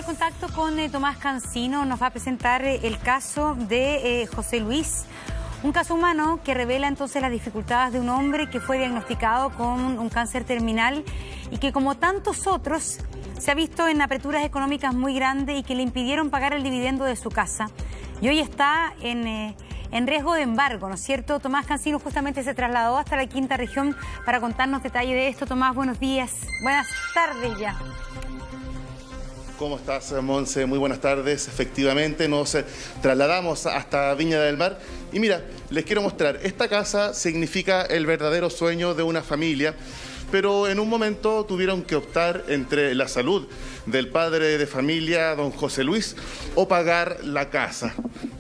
contacto con Tomás Cancino. Nos va a presentar el caso de José Luis. Un caso humano que revela entonces las dificultades de un hombre que fue diagnosticado con un cáncer terminal y que, como tantos otros, se ha visto en apreturas económicas muy grandes y que le impidieron pagar el dividendo de su casa. Y hoy está en riesgo de embargo, ¿no es cierto? Tomás Cancino justamente se trasladó hasta la quinta región para contarnos detalles de esto. Tomás, buenos días. Buenas tardes ya. ¿Cómo estás, Monse? Muy buenas tardes. Efectivamente, nos trasladamos hasta Viña del Mar. Y mira, les quiero mostrar, esta casa significa el verdadero sueño de una familia, pero en un momento tuvieron que optar entre la salud del padre de familia, don José Luis, o pagar la casa.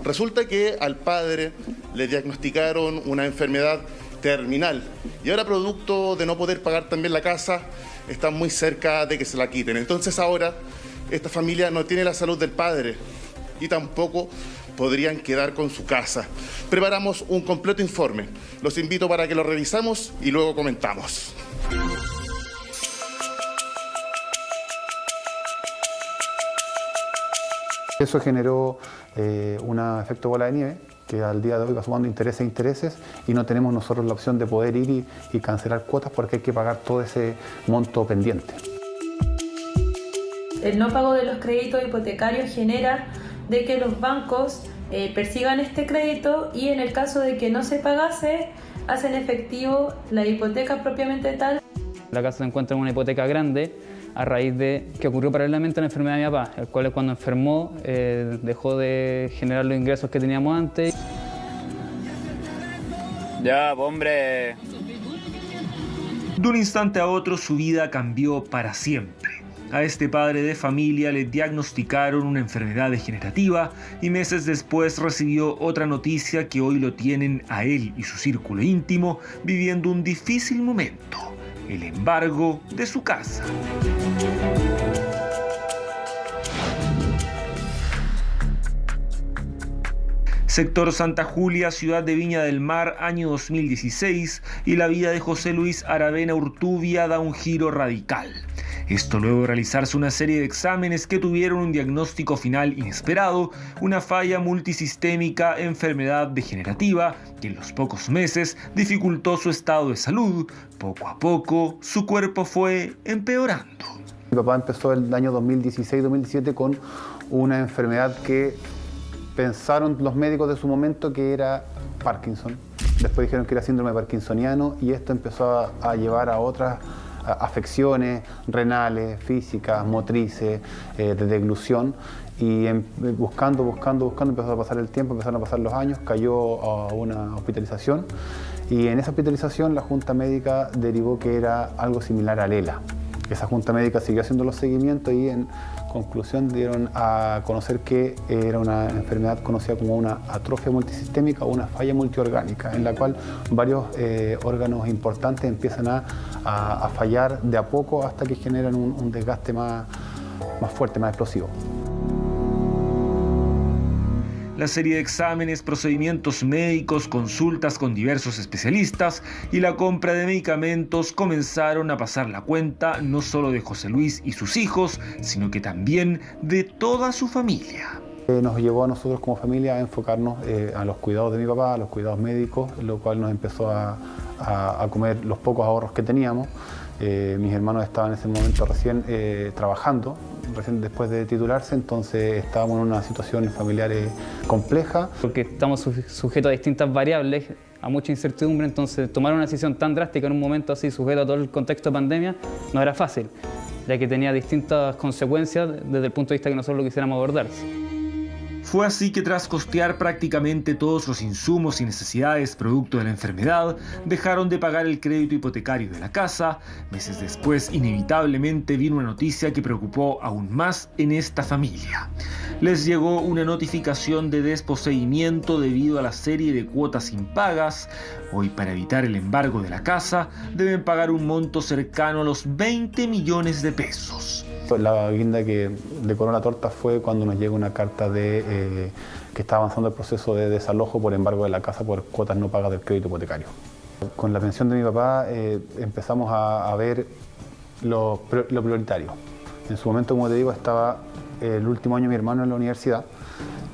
Resulta que al padre le diagnosticaron una enfermedad terminal y ahora, producto de no poder pagar también la casa, están muy cerca de que se la quiten. Entonces ahora esta familia no tiene la salud del padre y tampoco podrían quedar con su casa. Preparamos un completo informe. Los invito para que lo revisamos y luego comentamos. Eso generó un efecto bola de nieve que al día de hoy va sumando intereses e intereses y no tenemos nosotros la opción de poder ir y cancelar cuotas porque hay que pagar todo ese monto pendiente. El no pago de los créditos hipotecarios genera de que los bancos persigan este crédito y en el caso de que no se pagase, hacen efectivo la hipoteca propiamente tal. La casa se encuentra en una hipoteca grande a raíz de que ocurrió paralelamente a la enfermedad de mi papá, el cual cuando enfermó dejó de generar los ingresos que teníamos antes. Ya, hombre. De un instante a otro su vida cambió para siempre. A este padre de familia le diagnosticaron una enfermedad degenerativa y meses después recibió otra noticia que hoy lo tienen a él y su círculo íntimo viviendo un difícil momento: el embargo de su casa. Sector Santa Julia, ciudad de Viña del Mar, año 2016, y la vida de José Luis Aravena Urtubia da un giro radical. Esto luego de realizarse una serie de exámenes que tuvieron un diagnóstico final inesperado, una falla multisistémica, enfermedad degenerativa, que en los pocos meses dificultó su estado de salud. Poco a poco, su cuerpo fue empeorando. Mi papá empezó el año 2016-2017 con una enfermedad que pensaron los médicos de su momento que era Parkinson. Después dijeron que era síndrome parkinsoniano y esto empezó a llevar a otras afecciones renales, físicas, motrices, de deglución. Y buscando, empezó a pasar el tiempo, empezaron a pasar los años, cayó a una hospitalización. Y en esa hospitalización la junta médica derivó que era algo similar al ELA. Esa junta médica siguió haciendo los seguimientos y en conclusión dieron a conocer que era una enfermedad conocida como una atrofia multisistémica o una falla multiorgánica, en la cual varios órganos importantes empiezan a fallar de a poco hasta que generan un desgaste más fuerte, más explosivo. La serie de exámenes, procedimientos médicos, consultas con diversos especialistas y la compra de medicamentos comenzaron a pasar la cuenta no solo de José Luis y sus hijos, sino que también de toda su familia. Nos llevó a nosotros como familia a enfocarnos a los cuidados de mi papá, a los cuidados médicos, lo cual nos empezó a comer los pocos ahorros que teníamos. Mis hermanos estaban en ese momento recién trabajando, recién después de titularse, entonces estábamos en una situación familiar compleja. Porque estamos sujetos a distintas variables, a mucha incertidumbre, entonces tomar una decisión tan drástica en un momento así, sujeto a todo el contexto de pandemia, no era fácil, ya que tenía distintas consecuencias desde el punto de vista que nosotros lo quisiéramos abordar. Fue así que tras costear prácticamente todos los insumos y necesidades producto de la enfermedad, dejaron de pagar el crédito hipotecario de la casa. Meses después, inevitablemente vino una noticia que preocupó aún más en esta familia. Les llegó una notificación de desposeimiento debido a la serie de cuotas impagas. Hoy, para evitar el embargo de la casa, deben pagar un monto cercano a los 20 millones de pesos. La guinda que decoró la torta fue cuando nos llega una carta de que está avanzando el proceso de desalojo por embargo de la casa por cuotas no pagas del crédito hipotecario. Con la pensión de mi papá empezamos a ver lo prioritario. En su momento, como te digo, estaba el último año mi hermano en la universidad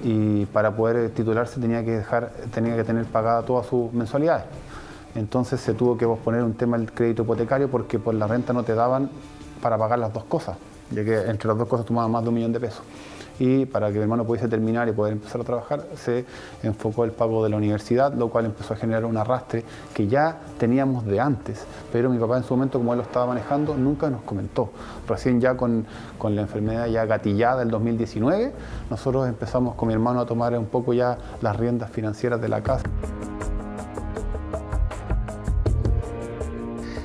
y para poder titularse tenía que tener pagada todas sus mensualidades. Entonces se tuvo que posponer un tema del crédito hipotecario porque por la renta no te daban para pagar las dos cosas, ya que entre las dos cosas tomaban más de $1 millón. Y para que mi hermano pudiese terminar y poder empezar a trabajar, se enfocó el pago de la universidad, lo cual empezó a generar un arrastre que ya teníamos de antes, pero mi papá en su momento, como él lo estaba manejando, nunca nos comentó. Recién ya con la enfermedad ya gatillada el 2019, nosotros empezamos con mi hermano a tomar un poco ya las riendas financieras de la casa.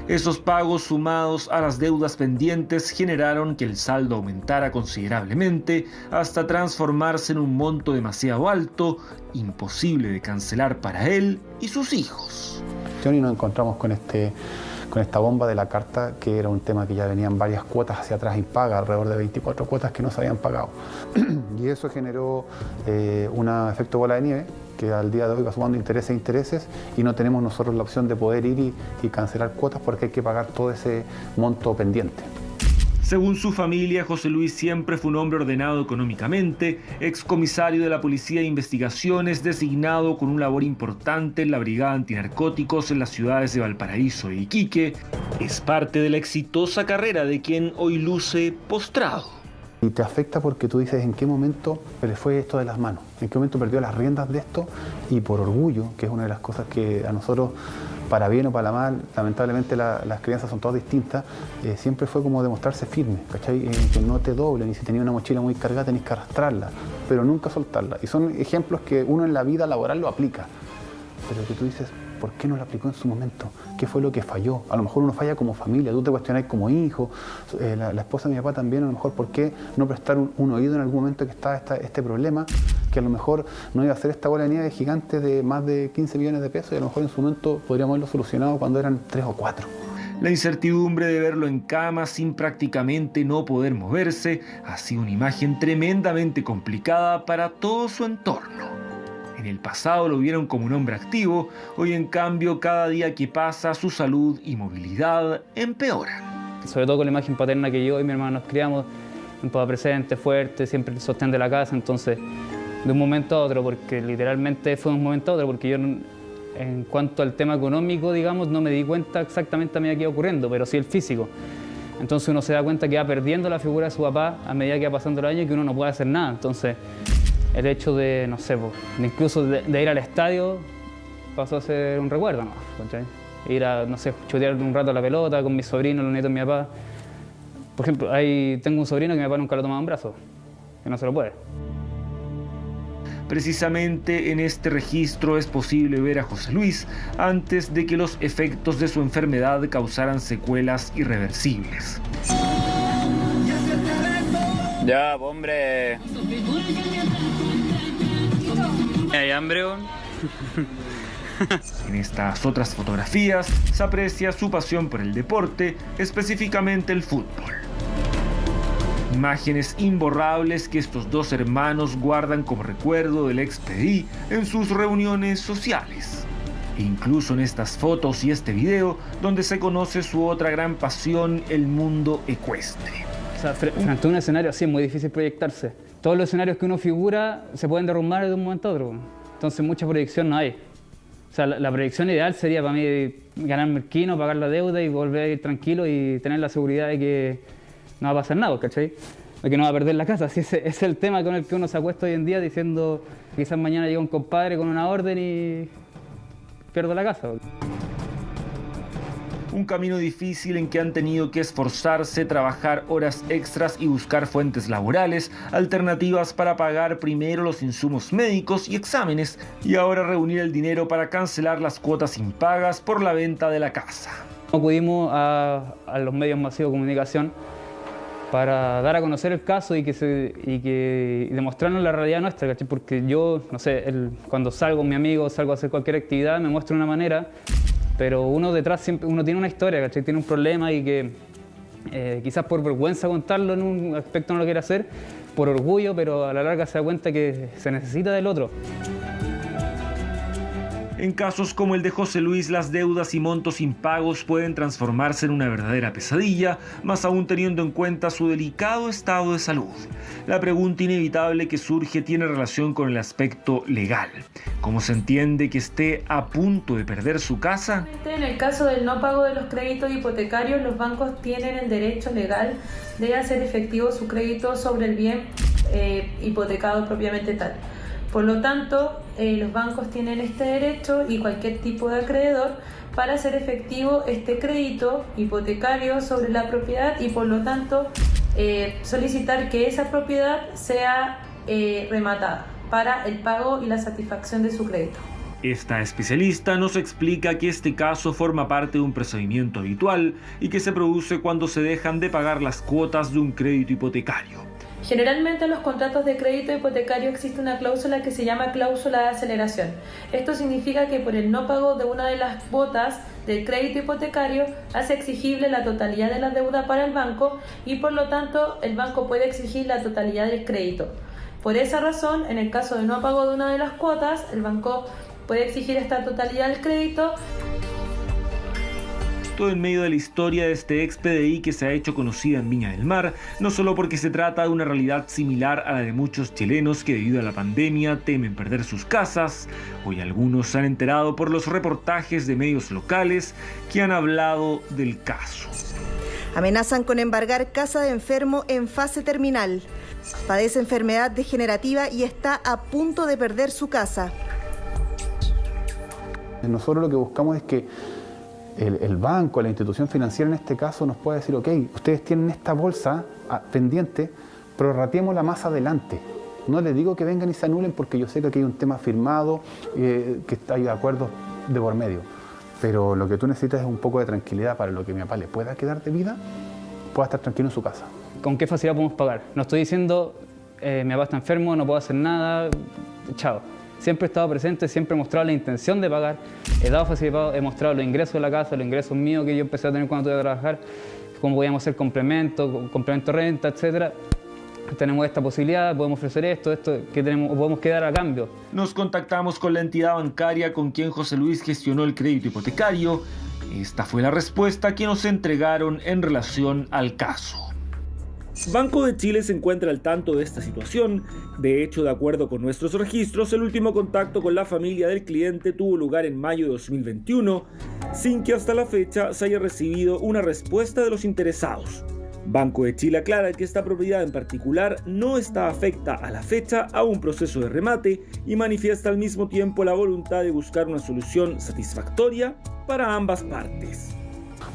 Esos pagos sumados a las deudas pendientes generaron que el saldo aumentara considerablemente hasta transformarse en un monto demasiado alto, imposible de cancelar para él y sus hijos. Y nos encontramos con esta bomba de la carta, que era un tema que ya venían varias cuotas hacia atrás impagas, alrededor de 24 cuotas que no se habían pagado. Y eso generó un efecto bola de nieve, que al día de hoy va sumando intereses y no tenemos nosotros la opción de poder ir y cancelar cuotas porque hay que pagar todo ese monto pendiente. Según su familia, José Luis siempre fue un hombre ordenado económicamente, excomisario de la Policía de Investigaciones, designado con una labor importante en la Brigada Antinarcóticos en las ciudades de Valparaíso e Iquique. Es parte de la exitosa carrera de quien hoy luce postrado. Y te afecta porque tú dices en qué momento se le fue esto de las manos, en qué momento perdió las riendas de esto, y por orgullo, que es una de las cosas que a nosotros, para bien o para mal, lamentablemente las crianzas son todas distintas, siempre fue como demostrarse firme, ¿cachai? Que no te doblen, y si tenía una mochila muy cargada tenés que arrastrarla, pero nunca soltarla. Y son ejemplos que uno en la vida laboral lo aplica, pero que tú dices, ¿por qué no lo aplicó en su momento? ¿Qué fue lo que falló? A lo mejor uno falla como familia, tú te cuestionás como hijo, la esposa de mi papá también, a lo mejor, ¿por qué no prestar un oído en algún momento que estaba este problema? Que a lo mejor no iba a ser esta bola de nieve gigante de más de 15 millones de pesos y a lo mejor en su momento podríamos haberlo solucionado cuando eran 3 o 4. La incertidumbre de verlo en cama sin prácticamente no poder moverse ha sido una imagen tremendamente complicada para todo su entorno. En el pasado lo vieron como un hombre activo, hoy en cambio cada día que pasa su salud y movilidad empeoran. Sobre todo con la imagen paterna que yo y mi hermano nos criamos, un papá presente, fuerte, siempre el sostén de la casa, entonces de un momento a otro, porque literalmente fue de un momento a otro, porque yo en cuanto al tema económico, digamos, no me di cuenta exactamente a medida que iba ocurriendo, pero sí el físico. Entonces uno se da cuenta que va perdiendo la figura de su papá a medida que va pasando el año y que uno no puede hacer nada. Entonces el hecho de, no sé, incluso de ir al estadio pasó a ser un recuerdo, ¿no? ¿Cachai? Ir a, no sé, chutear un rato a la pelota con mis sobrinos, los nietos de mi papá. Por ejemplo, ahí tengo un sobrino que mi papá nunca lo tomaba en brazos, que no se lo puede. Precisamente en este registro es posible ver a José Luis antes de que los efectos de su enfermedad causaran secuelas irreversibles. Ya, hombre. ¿Hay hambre? En estas otras fotografías se aprecia su pasión por el deporte, específicamente el fútbol. Imágenes imborrables que estos dos hermanos guardan como recuerdo del ex PDI en sus reuniones sociales. E incluso en estas fotos y este video, donde se conoce su otra gran pasión, el mundo ecuestre. O sea, frente a un escenario así es muy difícil proyectarse. Todos los escenarios que uno figura se pueden derrumbar de un momento a otro. Entonces mucha proyección no hay. O sea, la proyección ideal sería para mí ganarme el quino, pagar la deuda y volver a ir tranquilo y tener la seguridad de que no va a pasar nada, ¿cachai? De que no va a perder la casa. Así ese es el tema con el que uno se acuesta hoy en día diciendo que quizás mañana llega un compadre con una orden y pierdo la casa. Un camino difícil en que han tenido que esforzarse, trabajar horas extras y buscar fuentes laborales, alternativas para pagar primero los insumos médicos y exámenes, y ahora reunir el dinero para cancelar las cuotas impagas por la venta de la casa. Acudimos a los medios masivos de comunicación para dar a conocer el caso y demostrarnos la realidad nuestra, ¿cachai? Porque yo, no sé, cuando salgo con mi amigo, salgo a hacer cualquier actividad, me muestro de una manera, pero uno detrás siempre, uno tiene una historia, ¿cachai? Tiene un problema y que quizás por vergüenza contarlo en un aspecto no lo quiere hacer, por orgullo, pero a la larga se da cuenta que se necesita del otro. En casos como el de José Luis, las deudas y montos impagos pueden transformarse en una verdadera pesadilla, más aún teniendo en cuenta su delicado estado de salud. La pregunta inevitable que surge tiene relación con el aspecto legal. ¿Cómo se entiende que esté a punto de perder su casa? En el caso del no pago de los créditos hipotecarios, los bancos tienen el derecho legal de hacer efectivo su crédito sobre el bien hipotecado propiamente tal. Por lo tanto, los bancos tienen este derecho y cualquier tipo de acreedor para hacer efectivo este crédito hipotecario sobre la propiedad y por lo tanto solicitar que esa propiedad sea rematada para el pago y la satisfacción de su crédito. Esta especialista nos explica que este caso forma parte de un procedimiento habitual y que se produce cuando se dejan de pagar las cuotas de un crédito hipotecario. Generalmente en los contratos de crédito hipotecario existe una cláusula que se llama cláusula de aceleración. Esto significa que por el no pago de una de las cuotas del crédito hipotecario hace exigible la totalidad de la deuda para el banco y por lo tanto el banco puede exigir la totalidad del crédito. Por esa razón, en el caso de no pago de una de las cuotas, el banco puede exigir esta totalidad del crédito. Todo en medio de la historia de este ex PDI que se ha hecho conocida en Viña del Mar, no solo porque se trata de una realidad similar a la de muchos chilenos que debido a la pandemia temen perder sus casas. Hoy algunos se han enterado por los reportajes de medios locales que han hablado del caso. Amenazan con embargar casa de enfermo en fase terminal. Padece enfermedad degenerativa y está a punto de perder su casa. Nosotros lo que buscamos es que el banco, la institución financiera en este caso nos pueda decir, ok, ustedes tienen esta bolsa pendiente, prorrateémosla más adelante. No les digo que vengan y se anulen porque yo sé que aquí hay un tema firmado, que hay acuerdos de por medio. Pero lo que tú necesitas es un poco de tranquilidad para lo que mi papá le pueda quedar de vida, pueda estar tranquilo en su casa. ¿Con qué facilidad podemos pagar? No estoy diciendo, mi papá está enfermo, no puedo hacer nada, chao. Siempre he estado presente, siempre he mostrado la intención de pagar, he dado facilidad, he mostrado los ingresos de la casa, los ingresos míos que yo empecé a tener cuando tuve que trabajar, cómo podíamos hacer complemento renta, etc. Tenemos esta posibilidad, podemos ofrecer esto que tenemos, podemos quedar a cambio. Nos contactamos con la entidad bancaria con quien José Luis gestionó el crédito hipotecario. Esta fue la respuesta que nos entregaron en relación al caso. Banco de Chile se encuentra al tanto de esta situación. De hecho, de acuerdo con nuestros registros, el último contacto con la familia del cliente tuvo lugar en mayo de 2021, sin que hasta la fecha se haya recibido una respuesta de los interesados. Banco de Chile aclara que esta propiedad en particular no está afecta a la fecha a un proceso de remate y manifiesta al mismo tiempo la voluntad de buscar una solución satisfactoria para ambas partes.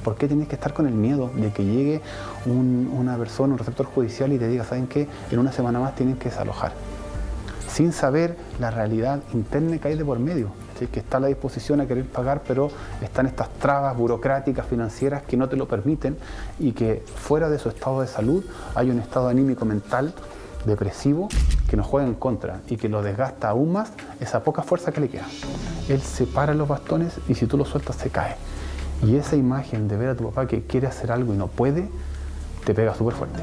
¿Por qué tienes que estar con el miedo de que llegue una persona, un receptor judicial y te diga, ¿saben qué? En una semana más tienen que desalojar? Sin saber la realidad interna que hay de por medio, ¿sí? Que está a la disposición a querer pagar, pero están estas trabas burocráticas, financieras que no te lo permiten y que fuera de su estado de salud hay un estado anímico mental depresivo que nos juega en contra y que lo desgasta aún más esa poca fuerza que le queda. Él se para los bastones y si tú lo sueltas se cae. Y esa imagen de ver a tu papá que quiere hacer algo y no puede, te pega súper fuerte.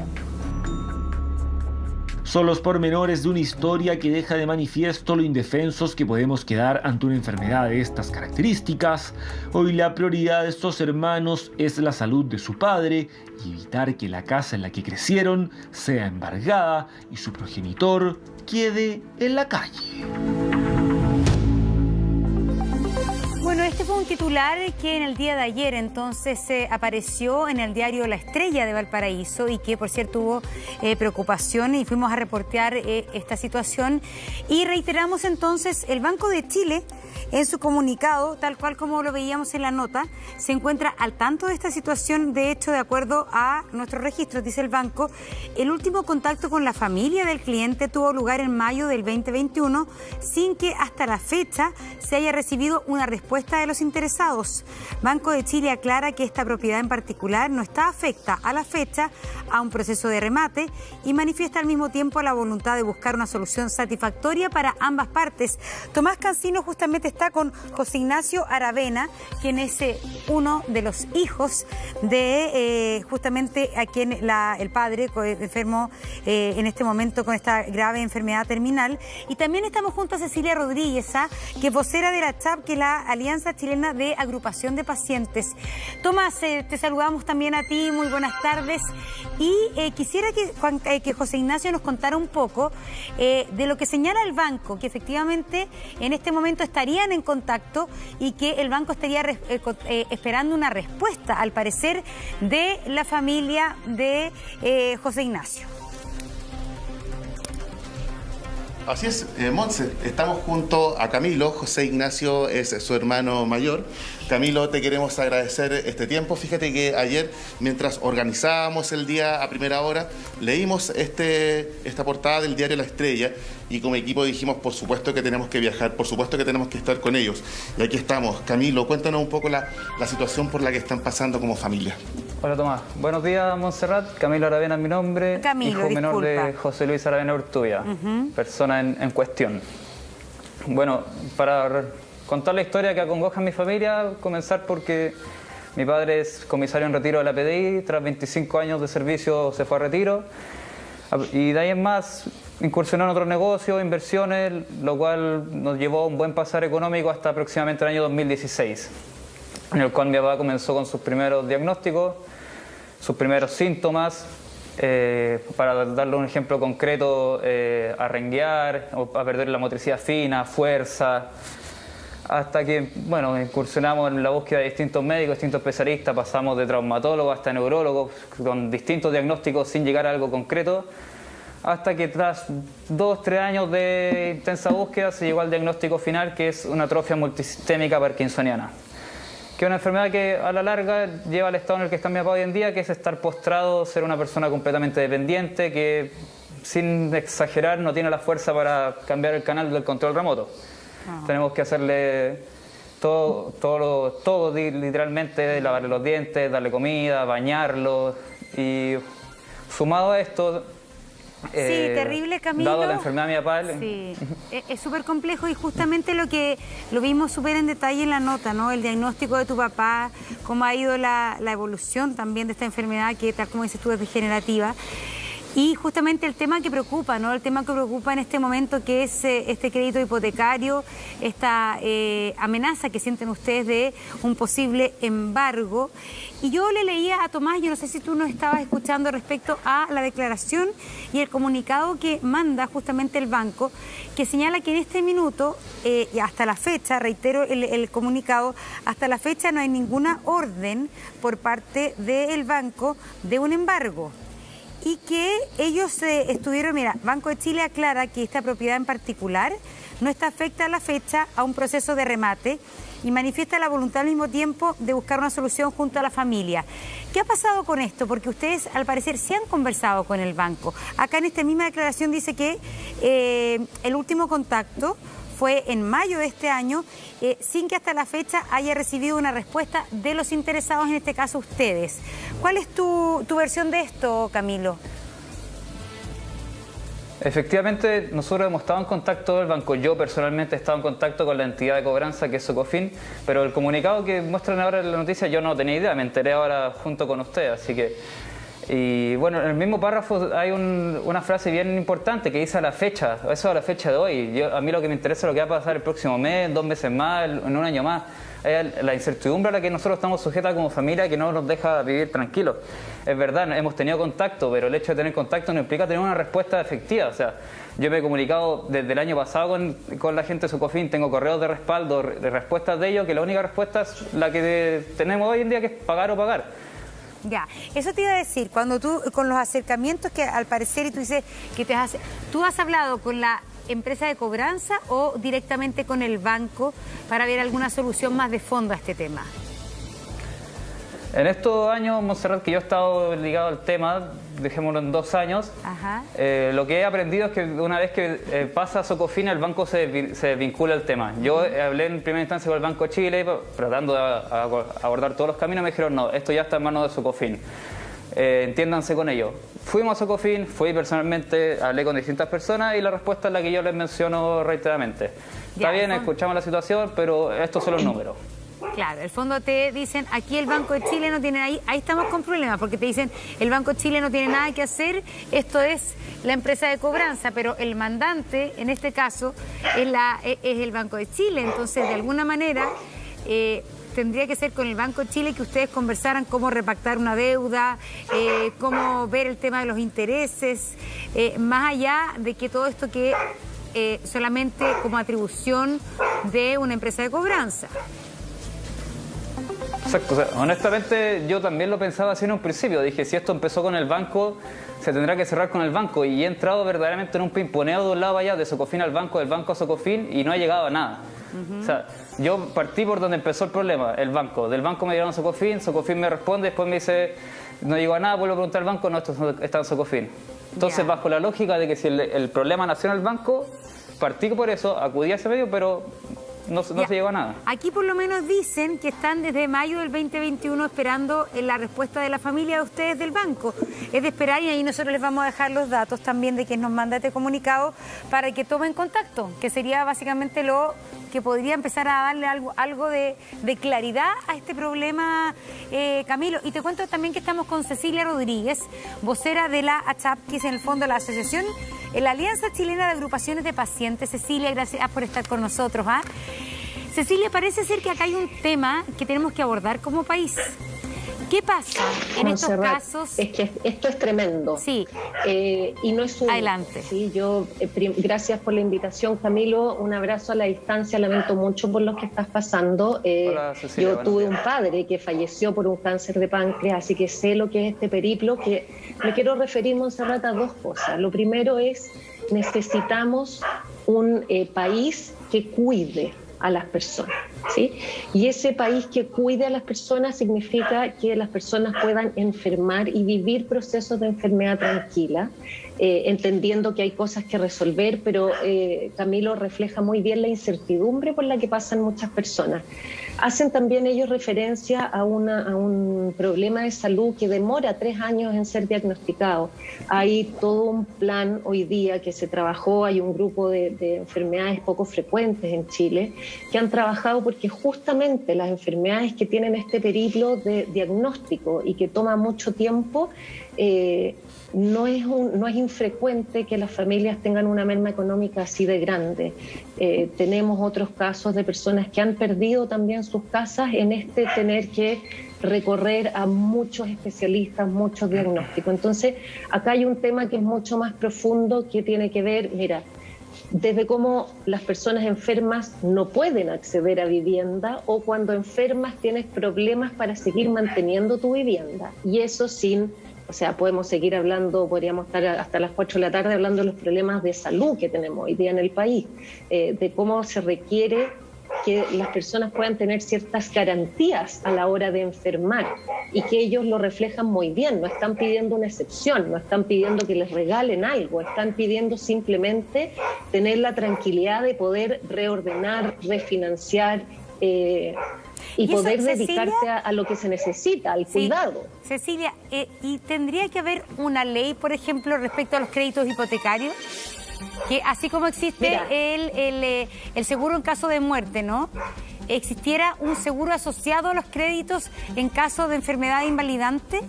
Son los pormenores de una historia que deja de manifiesto lo indefensos que podemos quedar ante una enfermedad de estas características. Hoy la prioridad de estos hermanos es la salud de su padre y evitar que la casa en la que crecieron sea embargada y su progenitor quede en la calle. Bueno, este fue un titular que en el día de ayer entonces apareció en el diario La Estrella de Valparaíso y que por cierto hubo preocupación y fuimos a reportear esta situación y reiteramos entonces el Banco de Chile en su comunicado, tal cual como lo veíamos en la nota, se encuentra al tanto de esta situación. De hecho, de acuerdo a nuestros registros, dice el banco, el último contacto con la familia del cliente tuvo lugar en mayo del 2021 sin que hasta la fecha se haya recibido una respuesta de los interesados. Banco de Chile aclara que esta propiedad en particular no está afecta a la fecha a un proceso de remate y manifiesta al mismo tiempo la voluntad de buscar una solución satisfactoria para ambas partes. Tomás Cancino justamente está con José Ignacio Aravena, quien es uno de los hijos de justamente a quien el padre enfermo en este momento con esta grave enfermedad terminal. Y también estamos junto a Cecilia Rodríguez, que es vocera de la CHAP, que es la Alianza Chilena de Agrupación de Pacientes. Tomás, te saludamos también a ti, muy buenas tardes. Y quisiera que José Ignacio nos contara un poco de lo que señala el banco, que efectivamente en este momento estarían en contacto y que el banco estaría esperando una respuesta, al parecer, de la familia de José Ignacio. Así es, Montse, estamos junto a Camilo. José Ignacio es su hermano mayor. Camilo, te queremos agradecer este tiempo. Fíjate que ayer, mientras organizábamos el día a primera hora, leímos esta portada del diario La Estrella y como equipo dijimos, por supuesto que tenemos que viajar, por supuesto que tenemos que estar con ellos. Y aquí estamos. Camilo, cuéntanos un poco la situación por la que están pasando como familia. Hola Tomás, buenos días Montserrat, Camilo Aravena es mi nombre, Camilo, hijo menor de José Luis Aravena Urtubia, persona en cuestión. Bueno, para contar la historia que acongoja a mi familia, comenzar porque mi padre es comisario en retiro de la PDI, tras 25 años de servicio se fue a retiro y de ahí en más incursionó en otros negocios, inversiones, lo cual nos llevó a un buen pasar económico hasta aproximadamente el año 2016. En el cual mi papá comenzó con sus primeros diagnósticos, sus primeros síntomas, para darle un ejemplo concreto, a renguear, a perder la motricidad fina, fuerza, hasta que, bueno, incursionamos en la búsqueda de distintos médicos, distintos especialistas, pasamos de traumatólogo hasta neurólogo, con distintos diagnósticos sin llegar a algo concreto, hasta que tras 2-3 años de intensa búsqueda se llegó al diagnóstico final, que es una atrofia multisistémica parkinsoniana, que es una enfermedad que a la larga lleva al estado en el que está mi papá hoy en día, que es estar postrado, ser una persona completamente dependiente, que sin exagerar no tiene la fuerza para cambiar el canal del control remoto. Tenemos que hacerle todo literalmente, lavarle los dientes, darle comida, bañarlo, y sumado a esto, sí, terrible, Camilo. Dado la enfermedad de mi papá. Sí, es súper complejo y justamente lo vimos súper en detalle en la nota, ¿no? El diagnóstico de tu papá, cómo ha ido la evolución también de esta enfermedad que, tal como dices tú, es degenerativa. Y justamente el tema que preocupa, ¿no? El tema que preocupa en este momento, que es este crédito hipotecario, esta amenaza que sienten ustedes de un posible embargo. Y yo le leía a Tomás, yo no sé si tú nos estabas escuchando respecto a la declaración y el comunicado que manda justamente el banco, que señala que en este minuto y hasta la fecha, reitero el comunicado, hasta la fecha no hay ninguna orden por parte del banco de un embargo. Y que ellos estuvieron, mira, Banco de Chile aclara que esta propiedad en particular no está afecta a la fecha a un proceso de remate y manifiesta la voluntad al mismo tiempo de buscar una solución junto a la familia. ¿Qué ha pasado con esto? Porque ustedes al parecer sí han conversado con el banco. Acá en esta misma declaración dice que el último contacto fue en mayo de este año, sin que hasta la fecha haya recibido una respuesta de los interesados, en este caso ustedes. ¿Cuál es tu versión de esto, Camilo? Efectivamente, nosotros hemos estado en contacto con el banco. Yo personalmente he estado en contacto con la entidad de cobranza, que es Socofin, pero el comunicado que muestran ahora en la noticia yo no tenía idea, me enteré ahora junto con ustedes, así que... Y bueno, en el mismo párrafo hay una frase bien importante que dice a la fecha, eso a la fecha de hoy. A mí lo que me interesa es lo que va a pasar el próximo mes, 2 meses más, en un año más. Es la incertidumbre a la que nosotros estamos sujetos como familia, que no nos deja vivir tranquilos. Es verdad, hemos tenido contacto, pero el hecho de tener contacto no implica tener una respuesta efectiva. O sea, yo me he comunicado desde el año pasado con la gente de Socofin, tengo correos de respaldo, de respuestas de ellos, que la única respuesta es la que tenemos hoy en día, que es pagar o pagar. Ya, eso te iba a decir, cuando tú, con los acercamientos que al parecer, y tú dices que ¿tú has hablado con la empresa de cobranza o directamente con el banco para ver alguna solución más de fondo a este tema? En estos años, Montserrat, que yo he estado ligado al tema, dejémoslo en 2 años, lo que he aprendido es que una vez que pasa a Socofin, el banco se vincula al tema. Yo hablé en primera instancia con el Banco de Chile, tratando de abordar todos los caminos, me dijeron, no, esto ya está en manos de Socofin. Entiéndanse con ello. Fuimos a Socofin, fui personalmente, hablé con distintas personas y la respuesta es la que yo les menciono reiteradamente. Está bien, escuchamos la situación, pero estos son los números. Claro, el fondo te dicen, aquí el Banco de Chile no tiene, ahí estamos con problemas, porque te dicen, el Banco de Chile no tiene nada que hacer, esto es la empresa de cobranza, pero el mandante, en este caso, es el Banco de Chile, entonces, de alguna manera, tendría que ser con el Banco de Chile que ustedes conversaran cómo repactar una deuda, cómo ver el tema de los intereses, más allá de que todo esto que solamente como atribución de una empresa de cobranza. Exacto, o sea, honestamente yo también lo pensaba así en un principio, dije si esto empezó con el banco, se tendrá que cerrar con el banco y he entrado verdaderamente en un pimponeo de un lado allá, de Socofin al banco, del banco a Socofin y no he llegado a nada. O sea, yo partí por donde empezó el problema, el banco, del banco me dieron a Socofin, Socofin me responde, después me dice no llegó a nada, vuelvo a preguntar al banco, no, esto está en Socofin. Entonces bajo la lógica de que si el problema nació en el banco, partí por eso, acudí a ese medio, pero no se llegó a nada. Aquí por lo menos dicen que están desde mayo del 2021 esperando la respuesta de la familia de ustedes del banco. Es de esperar y ahí nosotros les vamos a dejar los datos también de quien nos manda este comunicado para que tomen contacto, que sería básicamente lo que podría empezar a darle algo de claridad a este problema, Camilo. Y te cuento también que estamos con Cecilia Rodríguez, vocera de la ACHAP, que es en el fondo la asociación, la Alianza Chilena de Agrupaciones de Pacientes. Cecilia, gracias por estar con nosotros. Cecilia, parece ser que acá hay un tema que tenemos que abordar como país. ¿Qué pasa en estos casos? Es que esto es tremendo. Sí. Y no es un... Adelante. Sí, yo, gracias por la invitación, Camilo. Un abrazo a la distancia. Lamento mucho por lo que estás pasando. Hola, Cecilia, yo tuve un padre que falleció por un cáncer de páncreas, así que sé lo que es este periplo. Que me quiero referir, Montserrat, a 2 cosas. Lo primero es, necesitamos un país que cuide a las personas, ¿sí? Y ese país que cuide a las personas significa que las personas puedan enfermar y vivir procesos de enfermedad tranquila, entendiendo que hay cosas que resolver, pero Camilo refleja muy bien la incertidumbre por la que pasan muchas personas. Hacen también ellos referencia a un problema de salud que demora 3 años en ser diagnosticado. Hay todo un plan hoy día que se trabajó, hay un grupo de enfermedades poco frecuentes en Chile que han trabajado porque justamente las enfermedades que tienen este periplo de diagnóstico y que toma mucho tiempo, no es infrecuente que las familias tengan una merma económica así de grande. Tenemos otros casos de personas que han perdido también sus casas en tener que recorrer a muchos especialistas, muchos diagnósticos. Entonces, acá hay un tema que es mucho más profundo, que tiene que ver, mira, desde cómo las personas enfermas no pueden acceder a vivienda o cuando enfermas tienes problemas para seguir manteniendo tu vivienda. Y eso o sea, podemos seguir hablando, podríamos estar hasta las 4 de la tarde hablando de los problemas de salud que tenemos hoy día en el país, de cómo se requiere que las personas puedan tener ciertas garantías a la hora de enfermar y que ellos lo reflejan muy bien, no están pidiendo una excepción, no están pidiendo que les regalen algo, están pidiendo simplemente tener la tranquilidad de poder reordenar, refinanciar y poder dedicarse a lo que se necesita, al cuidado. Cecilia, ¿y tendría que haber una ley, por ejemplo, respecto a los créditos hipotecarios? Que así como existe el seguro en caso de muerte, ¿no? ¿Existiera un seguro asociado a los créditos en caso de enfermedad invalidante?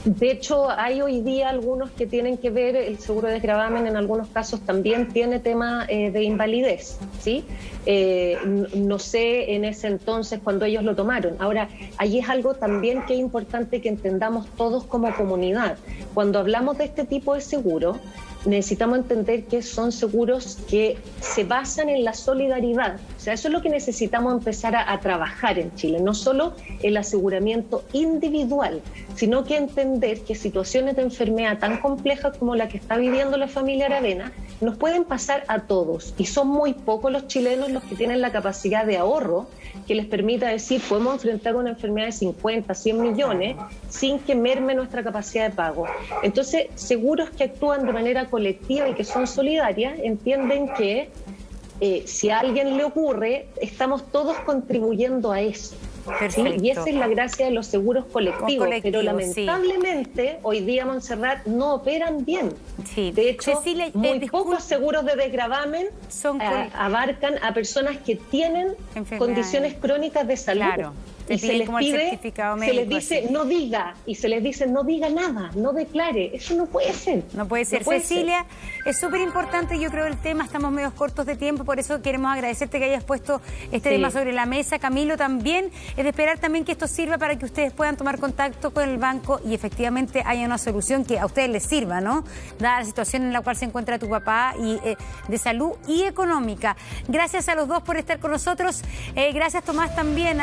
De hecho, hay hoy día algunos que tienen que ver, el seguro de desgravamen en algunos casos también tiene tema de invalidez, ¿sí? No sé en ese entonces cuando ellos lo tomaron. Ahora, ahí es algo también que es importante que entendamos todos como comunidad. Cuando hablamos de este tipo de seguro, necesitamos entender que son seguros que se basan en la solidaridad. O sea, eso es lo que necesitamos empezar a trabajar en Chile, no solo el aseguramiento individual, sino que entender que situaciones de enfermedad tan complejas como la que está viviendo la familia Aravena nos pueden pasar a todos, y son muy pocos los chilenos los que tienen la capacidad de ahorro que les permita decir, podemos enfrentar una enfermedad de 50, 100 millones sin que merme nuestra capacidad de pago. Entonces, seguros que actúan de manera colectiva y que son solidarias, entienden que si a alguien le ocurre, estamos todos contribuyendo a eso. ¿Sí? Y esa es la gracia de los seguros colectivos, pero lamentablemente hoy día, Montserrat, no operan bien. Sí. De hecho, Cecilia, muy pocos seguros de desgravamen abarcan a personas que tienen condiciones crónicas de salud. Claro. Y se les pide, se les dice no diga, y se les dice no diga nada, no declare. Eso no puede ser. No puede ser. Cecilia, es súper importante, yo creo, el tema, estamos medio cortos de tiempo, por eso queremos agradecerte que hayas puesto este tema sobre la mesa. Camilo, también es de esperar también que esto sirva para que ustedes puedan tomar contacto con el banco y efectivamente haya una solución que a ustedes les sirva, ¿no? Dada la situación en la cual se encuentra tu papá, y de salud y económica. Gracias a los dos por estar con nosotros. Gracias, Tomás, también.